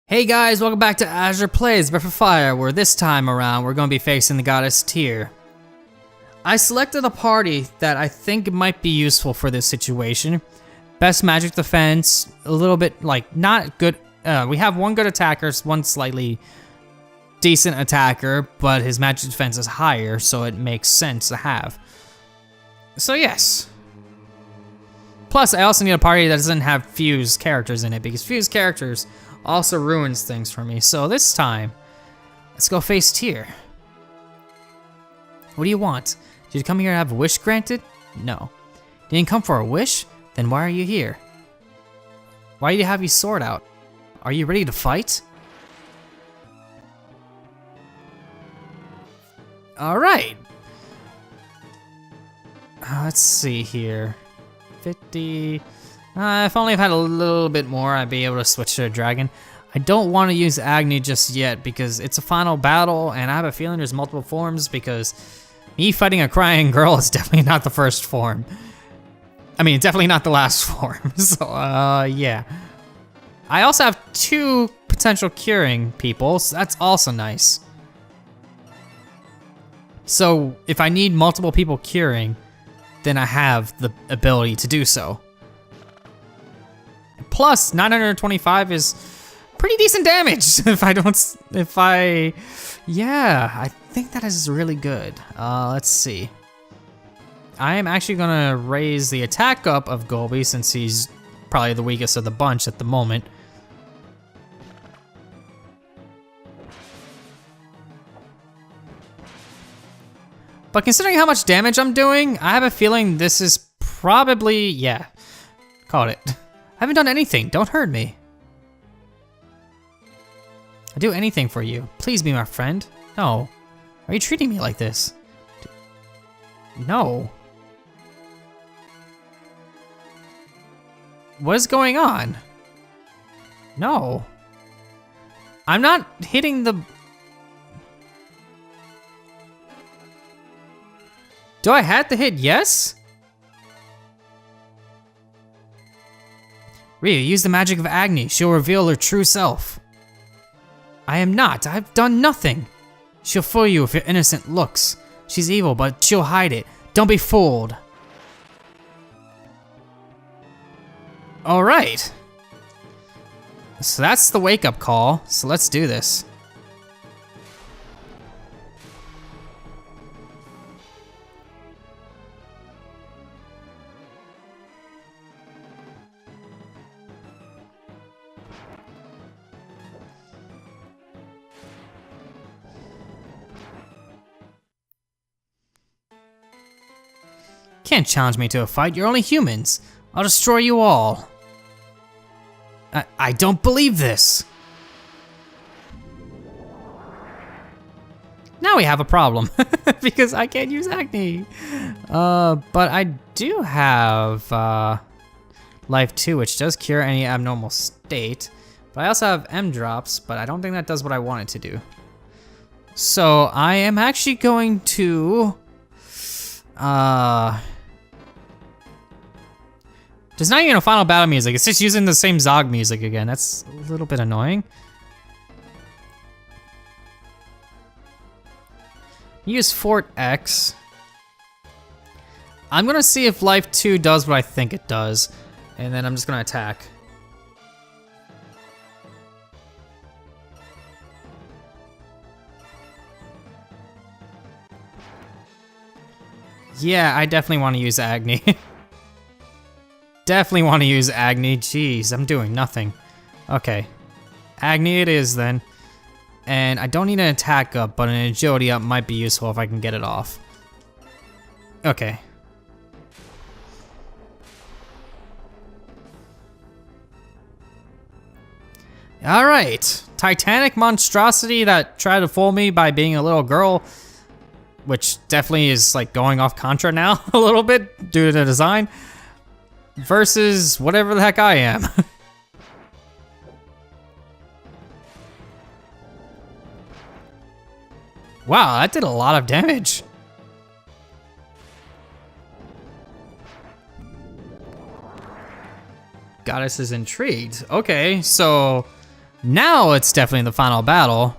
Hey guys, welcome back to Azure Plays Breath of Fire, where this time around we're going to be facing the goddess Tyr. I selected a party that I think might be useful for this situation. Best magic defense, a little bit like not good. We have one good attacker, one slightly decent attacker, but his magic defense is higher, so it makes sense to have. So yes. Plus, I also need a party that doesn't have fused characters in it, because fused characters also ruins things for me. So this time, let's go face Tyr. What do you want? Did you come here to have a wish granted? No. You didn't come for a wish? Then why are you here? Why do you have your sword out? Are you ready to fight? Alright. Let's see here. 50... if only I've had a little bit more, I'd be able to switch to a dragon. I don't want to use Agni just yet because it's a final battle, and I have a feeling there's multiple forms because me fighting a crying girl is definitely not the first form. I mean, definitely not the last form, so yeah. I also have 2 potential curing people, so that's also nice. So if I need multiple people curing, then I have the ability to do so. Plus, 925 is pretty decent damage yeah, I think that is really good. Let's see. I am actually gonna raise the attack up of Golby since he's probably the weakest of the bunch at the moment. But considering how much damage I'm doing, I have a feeling this is probably, yeah, caught it. I haven't done anything, don't hurt me. I'll do anything for you. Please be my friend. No. Why are you treating me like this? No. What is going on? No. I'm not hitting the... Do I have to hit yes? Rhea, use the magic of Agni. She'll reveal her true self. I am not. I've done nothing. She'll fool you with your innocent looks. She's evil, but she'll hide it. Don't be fooled. All right. So that's the wake-up call. So let's do this. Can't challenge me to a fight, you're only humans. I'll destroy you all. I don't believe this. Now we have a problem, because I can't use Agni. But I do have Life 2, which does cure any abnormal state. But I also have M drops, but I don't think that does what I want it to do. So I am actually going to... There's not even a final battle music, it's just using the same Zog music again. That's a little bit annoying. Use Fort X. I'm gonna see if Life 2 does what I think it does, and then I'm just gonna attack. Yeah, I definitely want to use Agni. Definitely want to use Agni. Jeez, I'm doing nothing. Okay. Agni it is then. And I don't need an attack up, but an agility up might be useful if I can get it off. Okay. Alright. Titanic monstrosity that tried to fool me by being a little girl, which definitely is like going off Contra now a little bit due to the design. Versus whatever the heck I am. Wow, that did a lot of damage. Goddess is intrigued. Okay, so Now it's definitely the final battle.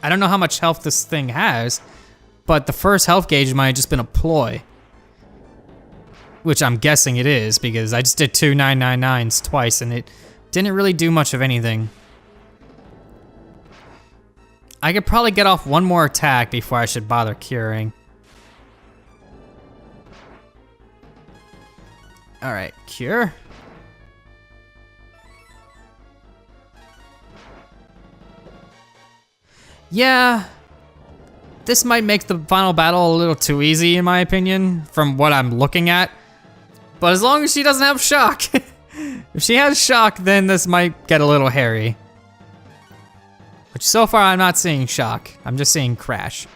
I don't know how much health this thing has, but the first health gauge might have just been a ploy. Which I'm guessing it is, because I just did 2 999s twice and it didn't really do much of anything. I could probably get off one more attack before I should bother curing. Alright, cure. Yeah, this might make the final battle a little too easy in my opinion, from what I'm looking at. But as long as she doesn't have shock. If she has shock, then this might get a little hairy. Which so far I'm not seeing shock, I'm just seeing crash.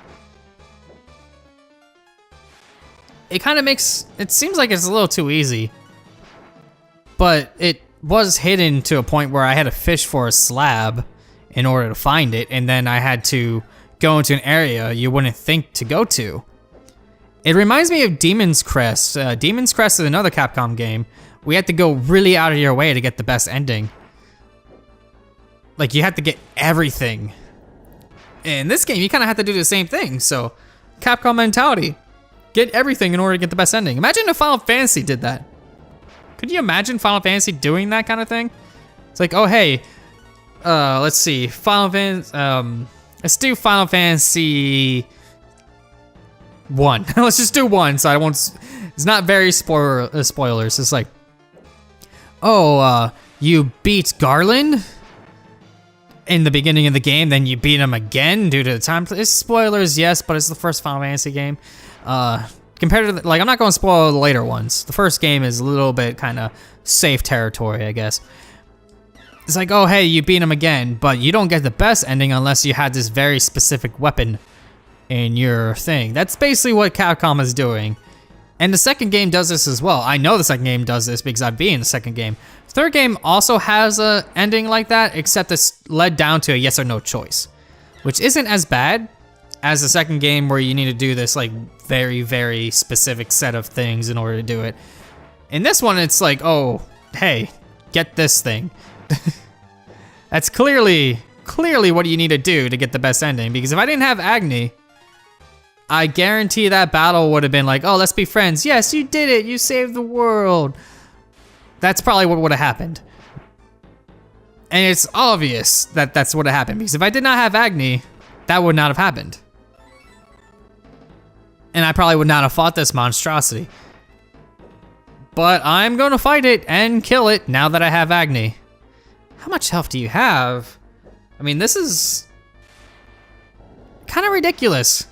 It kind of makes, it seems like it's a little too easy. But it was hidden to a point where I had to fish for a slab in order to find it, and then I had to go into an area you wouldn't think to go to. It reminds me of Demon's Crest. Demon's Crest is another Capcom game. We had to go really out of your way to get the best ending. Like, you had to get everything. In this game, you kind of have to do the same thing, so Capcom mentality. Get everything in order to get the best ending. Imagine if Final Fantasy did that. Could you imagine Final Fantasy doing that kind of thing? It's like, oh hey, let's see, let's do Final Fantasy 1. Let's just do 1, so I won't, it's not very spoilers. It's like, oh, you beat Garland in the beginning of the game, then you beat him again due to the time. It's spoilers, yes, but it's the first Final Fantasy game. Compared to, like, I'm not going to spoil the later ones. The first game is a little bit kind of safe territory, I guess. It's like, oh, hey, you beat him again, but you don't get the best ending unless you had this very specific weapon in your thing. That's basically what Capcom is doing. And the second game does this as well. I know the second game does this because I've been in the second game. The third game also has a ending like that, except it's led down to a yes or no choice, which isn't as bad as the second game where you need to do this like very, very specific set of things in order to do it. In this one, it's like, oh, hey, get this thing. That's clearly what you need to do to get the best ending, because if I didn't have Agni, I guarantee that battle would have been like, oh, let's be friends. Yes, you did it. You saved the world. That's probably what would have happened. And it's obvious that that's what happened, because if I did not have Agni, that would not have happened. And I probably would not have fought this monstrosity. But I'm gonna fight it and kill it now that I have Agni. How much health do you have? I mean, this is kind of ridiculous.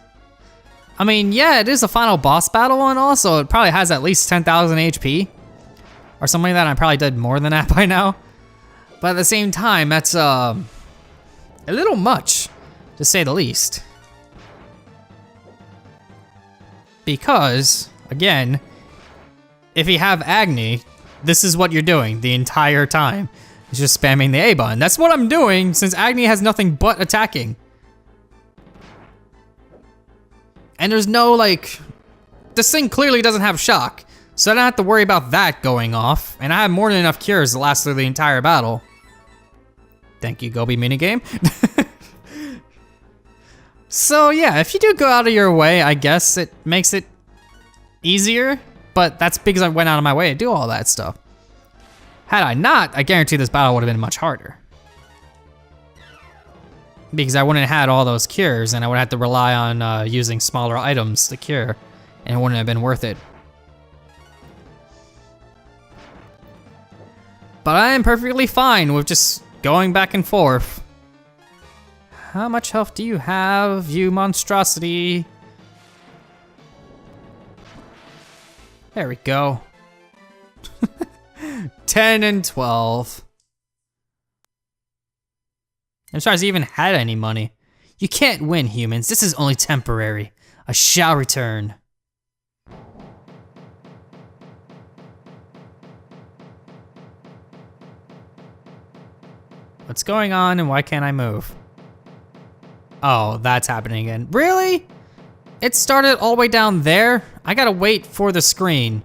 I mean, yeah, it is a final boss battle, and also it probably has at least 10,000 HP. Or something like that. I probably did more than that by now. But at the same time, that's a little much, to say the least. Because, again, if you have Agni, this is what you're doing the entire time. It's just spamming the A button. That's what I'm doing, since Agni has nothing but attacking. And there's no, like, this thing clearly doesn't have shock, so I don't have to worry about that going off, and I have more than enough cures to last through the entire battle. Thank you, Gobi minigame. So yeah, if you do go out of your way, I guess it makes it easier, but that's because I went out of my way to do all that stuff. Had I not, I guarantee this battle would have been much harder. Because I wouldn't have had all those cures, and I would have to rely on using smaller items to cure, and it wouldn't have been worth it. But I am perfectly fine with just going back and forth. How much health do you have, you monstrosity? There we go. 10 and 12. I'm surprised he even had any money. You can't win, humans. This is only temporary. I shall return. What's going on and why can't I move? Oh, that's happening again. Really? It started all the way down there? I gotta wait for the screen.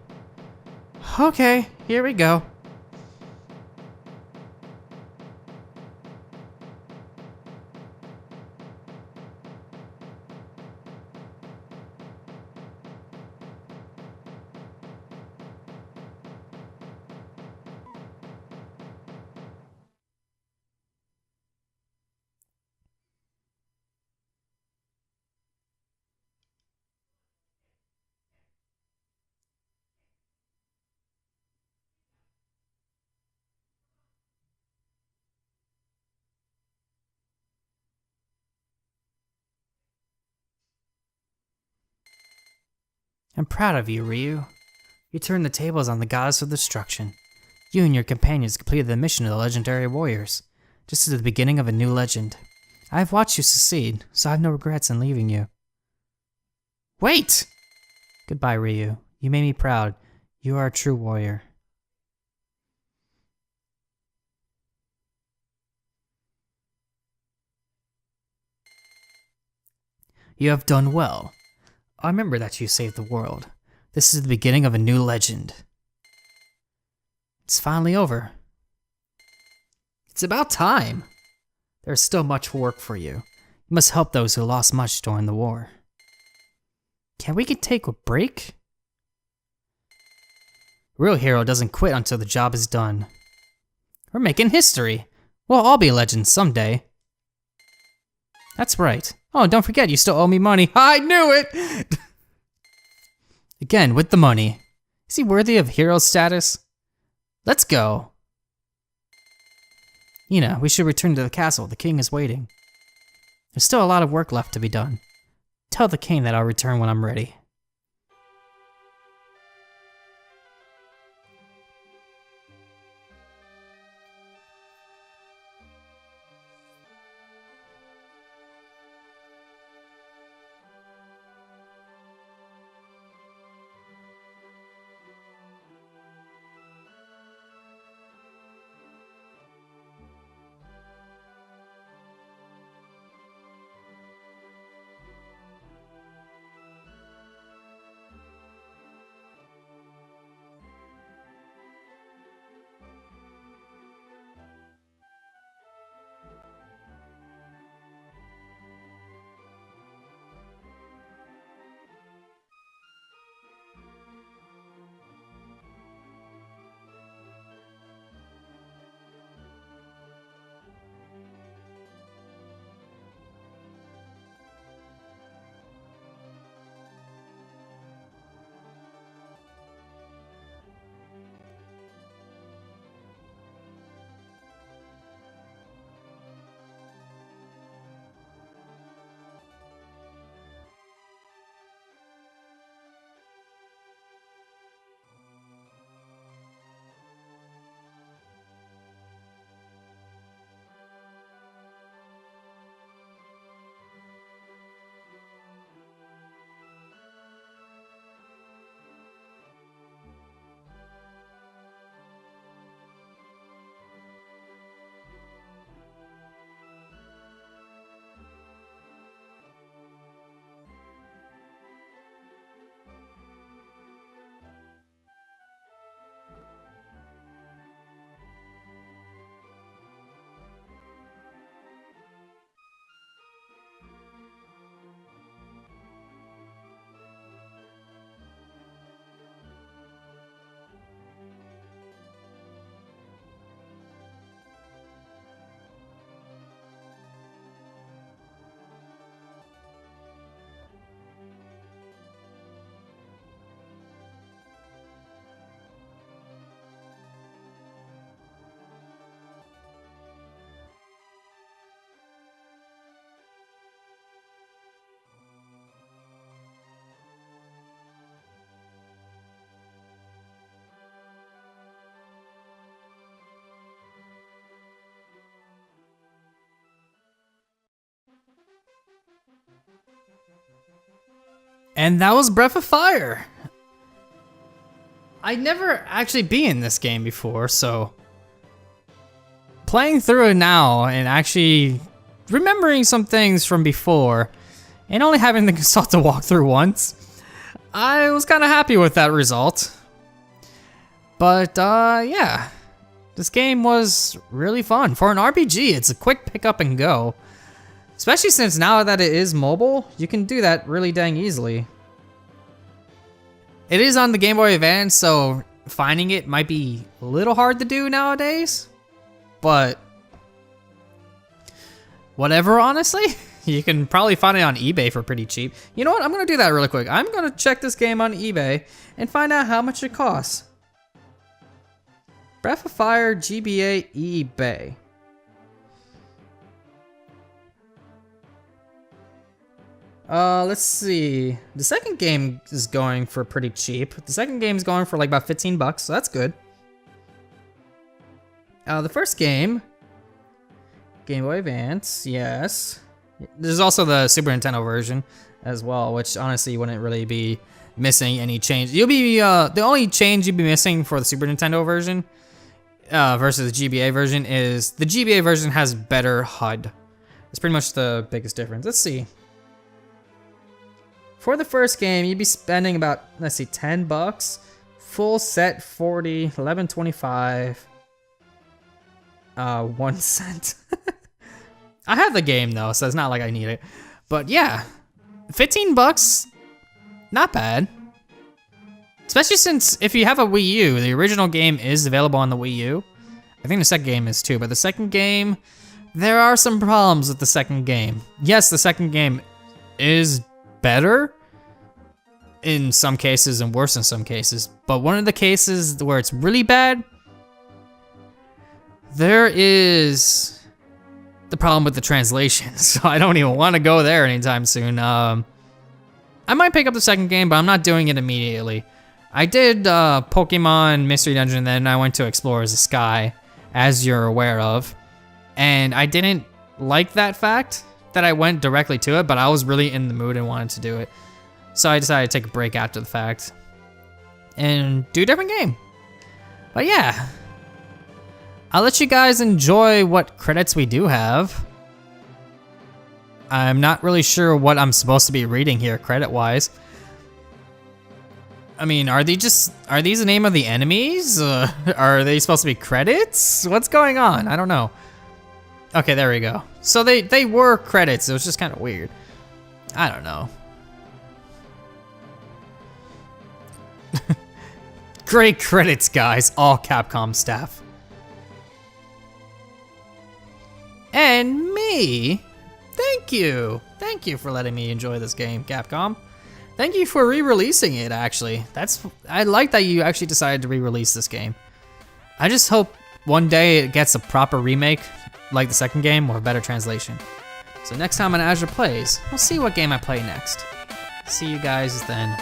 Okay, here we go. I'm proud of you, Ryu. You turned the tables on the goddess of destruction. You and your companions completed the mission of the legendary warriors, just at the beginning of a new legend. I've watched you succeed, so I have no regrets in leaving you. Wait! Goodbye, Ryu. You made me proud. You are a true warrior. You have done well. I remember that you saved the world. This is the beginning of a new legend. It's finally over. It's about time. There's still much work for you. You must help those who lost much during the war. Can we take a break? Real hero doesn't quit until the job is done. We're making history. We'll all be legends someday. That's right. Oh, don't forget, you still owe me money. I knew it! Again, with the money. Is he worthy of hero status? Let's go. Yuna, we should return to the castle. The king is waiting. There's still a lot of work left to be done. Tell the king that I'll return when I'm ready. And that was Breath of Fire. I'd never actually been in this game before, so playing through it now and actually remembering some things from before and only having to consult the walkthrough once, I was kind of happy with that result. But yeah, this game was really fun. For an RPG, it's a quick pick up and go. Especially since now that it is mobile, you can do that really dang easily. It is on the Game Boy Advance, so finding it might be a little hard to do nowadays. But whatever, honestly. You can probably find it on eBay for pretty cheap. You know what? I'm going to do that really quick. I'm going to check this game on eBay and find out how much it costs. Breath of Fire GBA eBay. Let's see. The second game is going for pretty cheap. The second game is going for like about 15 bucks, so that's good. The first game, Game Boy Advance, yes. There's also the Super Nintendo version as well, which honestly you wouldn't really be missing any change. You'll be, the only change you'd be missing for the Super Nintendo version versus the GBA version is the GBA version has better HUD. It's pretty much the biggest difference. Let's see. For the first game, you'd be spending about, let's see, 10 bucks. Full set 40, 11.25. 1 cent. I have the game though, so it's not like I need it. But yeah, 15 bucks, not bad. Especially since if you have a Wii U, the original game is available on the Wii U. I think the second game is too, but the second game, there are some problems with the second game. Yes, the second game is better in some cases and worse in some cases, but one of the cases where it's really bad, there is the problem with the translation, so I don't even want to go there anytime soon. I might pick up the second game, but I'm not doing it immediately. I did Pokemon Mystery Dungeon, then I went to Explorers of Sky, as you're aware of, and I didn't like that fact that I went directly to it, but I was really in the mood and wanted to do it. So I decided to take a break after the fact and do a different game. But yeah, I'll let you guys enjoy what credits we do have. I'm not really sure what I'm supposed to be reading here credit-wise. I mean, are these the name of the enemies? Are they supposed to be credits? What's going on? I don't know. Okay, there we go. So they were credits. It was just kind of weird. I don't know. Great credits, guys. All Capcom staff. And me. Thank you. Thank you for letting me enjoy this game, Capcom. Thank you for re-releasing it, actually. I like that you actually decided to re-release this game. I just hope one day it gets a proper remake, like the second game, or a better translation. So next time on Azure Plays, we'll see what game I play next. See you guys then.